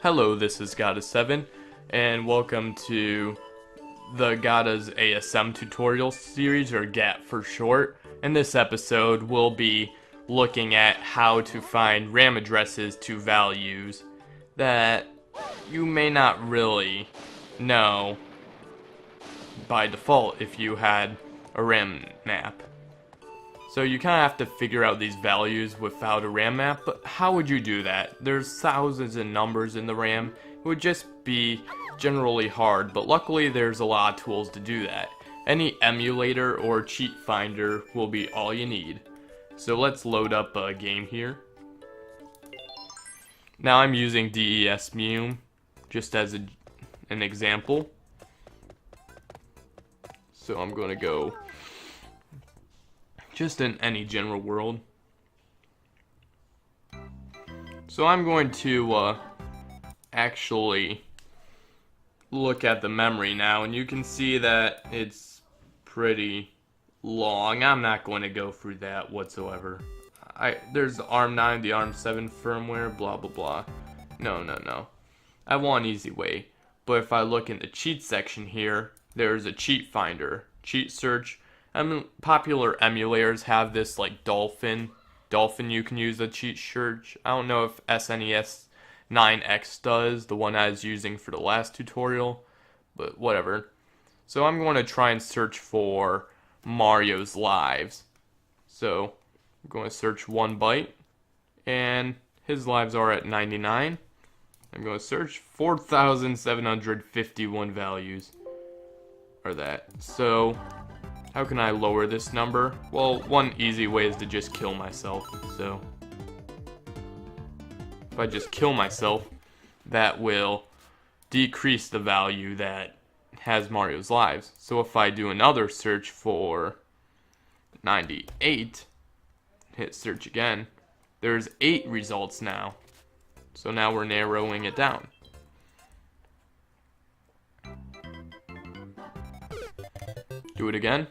Hello, this is GAT7, and welcome to the GATA's ASM tutorial series, or GAT for short. In this episode, we'll be looking at how to find RAM addresses to values that you may not really know by default if you had a RAM map. So you kind of have to figure out these values without a RAM map, but how would you do that? There's thousands of numbers in the RAM. It would just be generally hard, but luckily there's a lot of tools to do that. Any emulator or cheat finder will be all you need. So let's load up a game here. Now I'm using DESMUM just as an example. So I'm going to go just in any general world. So I'm going to actually look at the memory now, and you can see that it's pretty long. I'm not going to go through that whatsoever. There's the ARM9, the ARM7 firmware, blah blah blah. No. I want an easy way. But if I look in the cheat section here, there's a cheat finder, cheat search. Popular emulators have this like Dolphin you can use a cheat search. I don't know if SNES 9X does, the one I was using for the last tutorial, but whatever. So I'm going to try and search for Mario's lives. So I'm going to search 1byte, and his lives are at 99. I'm going to search 4,751 values are that. So how can I lower this number? Well, one easy way is to just kill myself. So if I just kill myself, that will decrease the value that has Mario's lives. So if I do another search for 98, hit search again, there's 8 results now. So now we're narrowing it down. Do it again.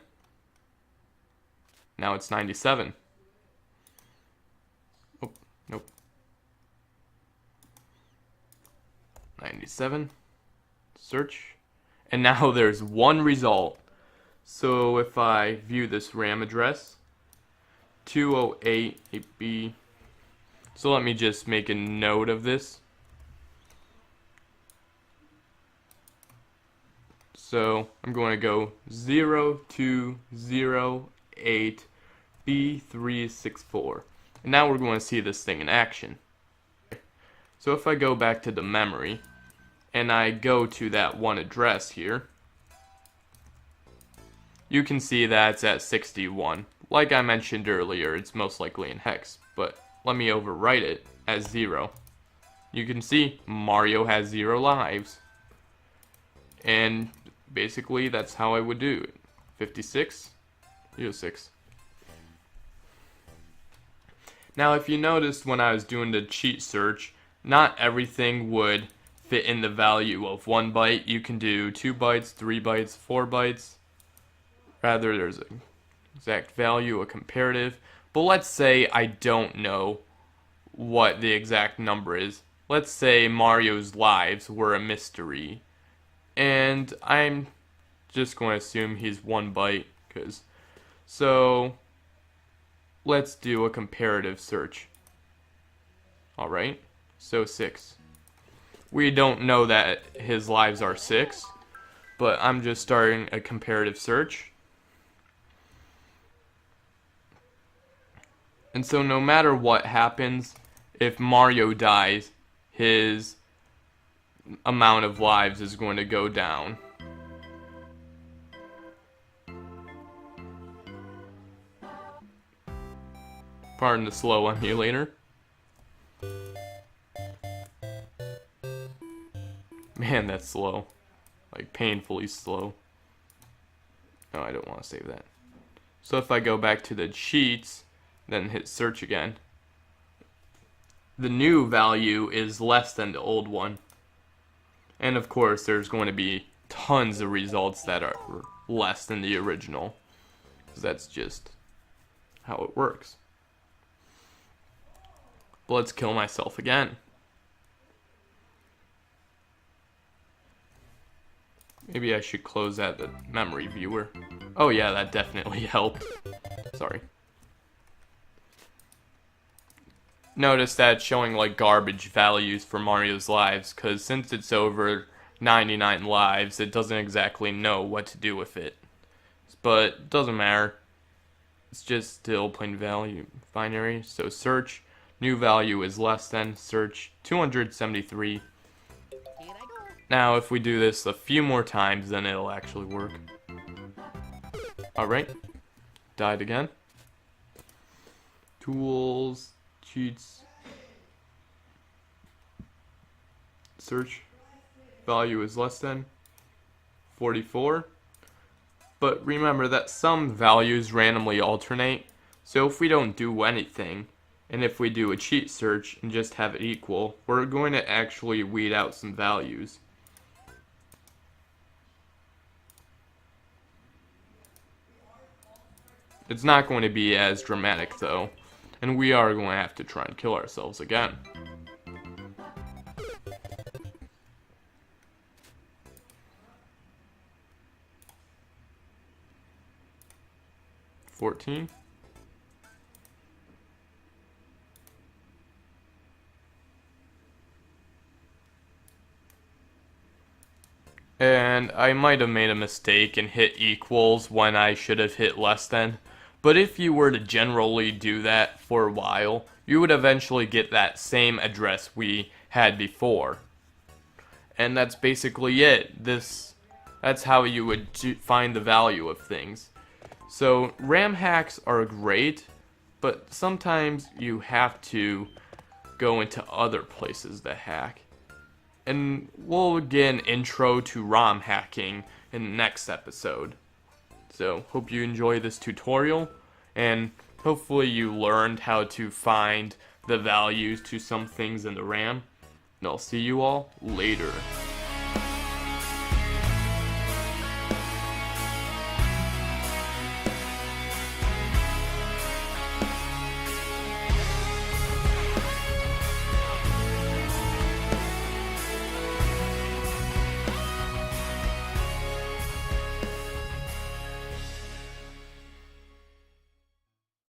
Now it's 97. Oh, nope. 97. Search. And now there's one result. So if I view this RAM address, 208B. So let me just make a note of this. So I'm going to go 0208B364. And now we're going to see this thing in action. So if I go back to the memory and I go to that one address here, you can see that it's at 61. Like I mentioned earlier, it's most likely in hex, but let me overwrite it as 0. You can see Mario has 0 lives. And basically, that's how I would do it. 56, 06. Now, if you noticed when I was doing the cheat search, not everything would fit in the value of 1 byte. You can do 2 bytes, 3 bytes, 4 bytes. Rather, there's an exact value, a comparative. But let's say I don't know what the exact number is. Let's say Mario's lives were a mystery. And I'm just going to assume he's 1 byte, so let's do a comparative search. Alright, so 6. We don't know that his lives are 6, but I'm just starting a comparative search. And so no matter what happens, if Mario dies, his amount of lives is going to go down. Pardon the slow emulator. Man, that's slow. Like painfully slow. No, I don't want to save that. So if I go back to the cheats, then hit search again, the new value is less than the old one. And of course, there's going to be tons of results that are less than the original, because that's just how it works. But let's kill myself again. Maybe I should close out the memory viewer. Oh yeah, that definitely helped. Sorry. Notice that it's showing like garbage values for Mario's lives, because since it's over 99 lives, it doesn't exactly know what to do with it. But it doesn't matter. It's just still plain value binary. So search, new value is less than, search 273. Now if we do this a few more times, then it'll actually work. Alright. Died again. Tools, cheats. Search, value is less than 44. But remember that some values randomly alternate, so if we don't do anything, and if we do a cheat search and just have it equal, we're going to actually weed out some values. It's not going to be as dramatic though, and we are going to have to try and kill ourselves again. $14. And I might have made a mistake and hit equals when I should have hit less than. But if you were to generally do that for a while, you would eventually get that same address we had before. And that's basically it. That's how you would find the value of things. So RAM hacks are great, but sometimes you have to go into other places to hack. And we'll get an intro to ROM hacking in the next episode. So, hope you enjoy this tutorial, and hopefully you learned how to find the values to some things in the RAM. And I'll see you all later.